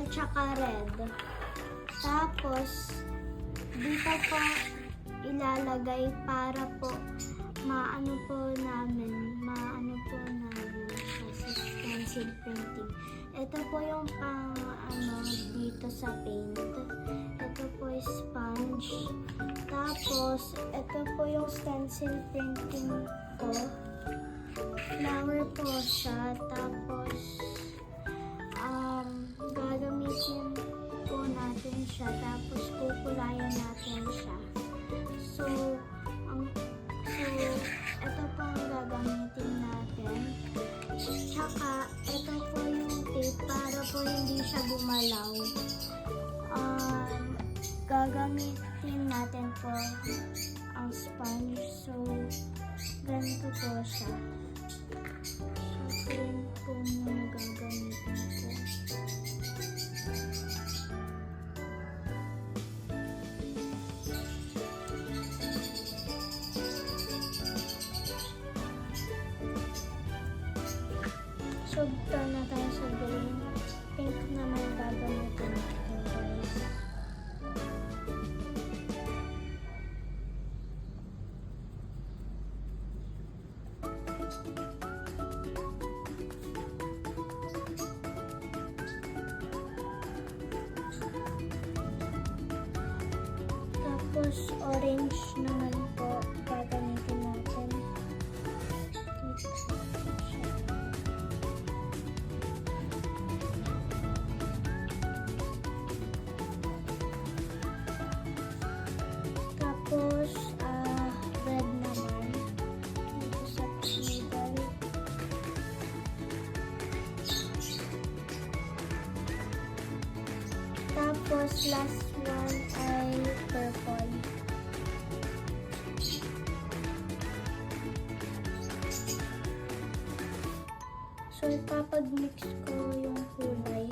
at saka red. Tapos, dito po ilalagay para po maano po namin sa stencil printing. Ito po yung pang dito sa paint. Ito po yung sponge. Tapos, ito po yung stencil printing ko. Flower po siya. Tapos, gagamitin po natin siya. Tapos, kukulayan natin siya. So, ito po ang gagamitin natin. Tsaka, ito po yung tape para po hindi siya gumalaw. Gagamitin natin po ang sponge. So, ganito po siya. So, yun po muna gagamitin ko. So, turn na tayo sa green. Pink naman gagamitin natin, guys. Tapos, orange naman po gagamitin natin. Tapos, red naman. Dito sa middle. Tapos, last one ay purple. So, ipapag-mix ko yung kulay.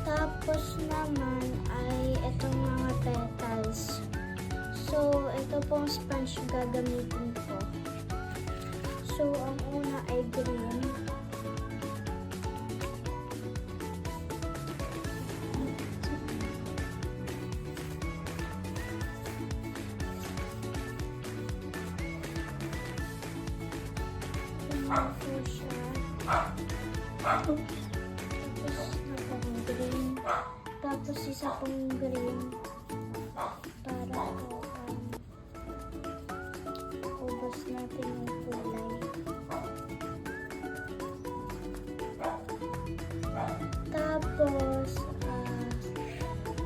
Tapos naman ay itong mga petals. So, ito pong sponge gagamitin ko. So, ang una ay green. Ito po siya. Tapos, green. Tapos isa pong green para po ubos natin yung kulay. Tapos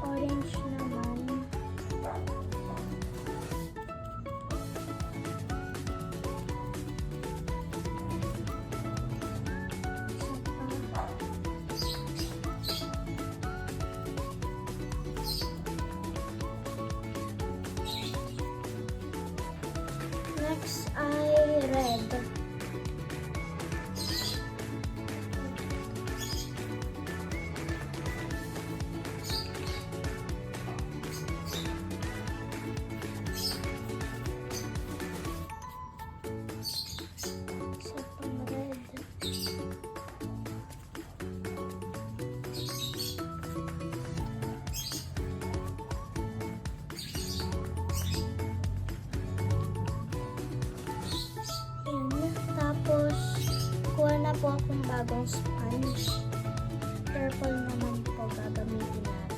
orange naman. Next ay red. Isa pang red. Tapos, kuha na po akong bagong sponge. Purple naman po gagamitin natin.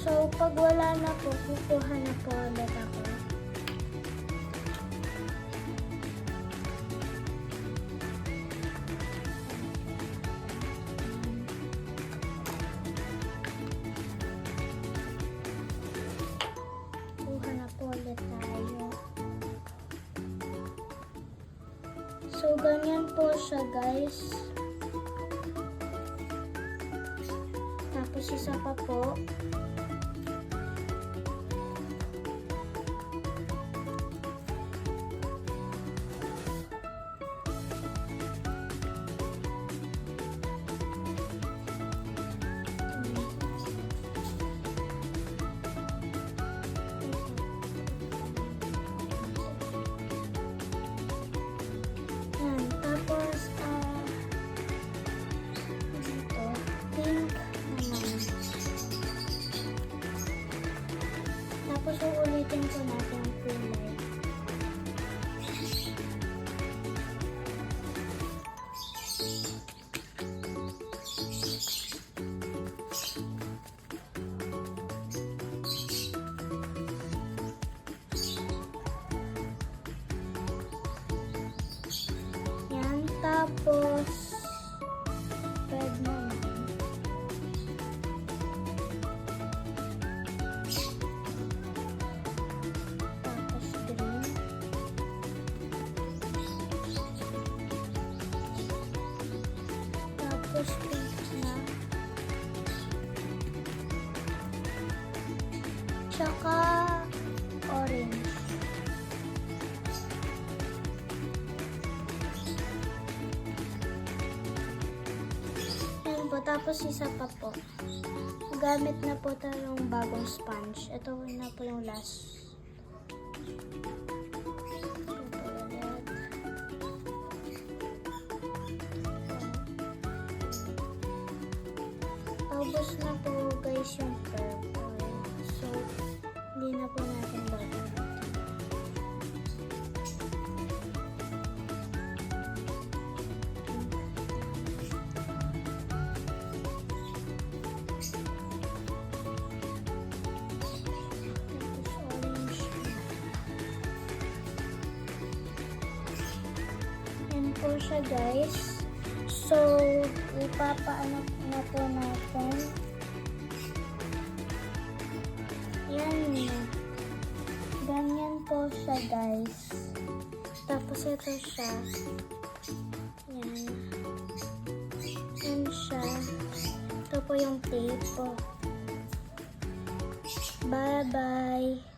So, pag wala na po, kukuha na po ulit ako. So, ganyan po siya, guys. Tapos, isa pa po. Tapos uulitin po natin ang kulay. Yan, tapos red naman. Tapos green. Tapos pink na. Tsaka orange. Yan po, tapos isa pa po. Gamit na po tayo ng bagong sponge. Ito na po yung last. Ito po ulit. Paubos na po guys yung purple. So, hindi na po natin gagawin. Yan po siya guys. So, ipapaano na po natin. Yan. Ganyan po siya guys. Tapos ito siya. Yan. Yan siya. Ito po yung tape po. Bye-bye.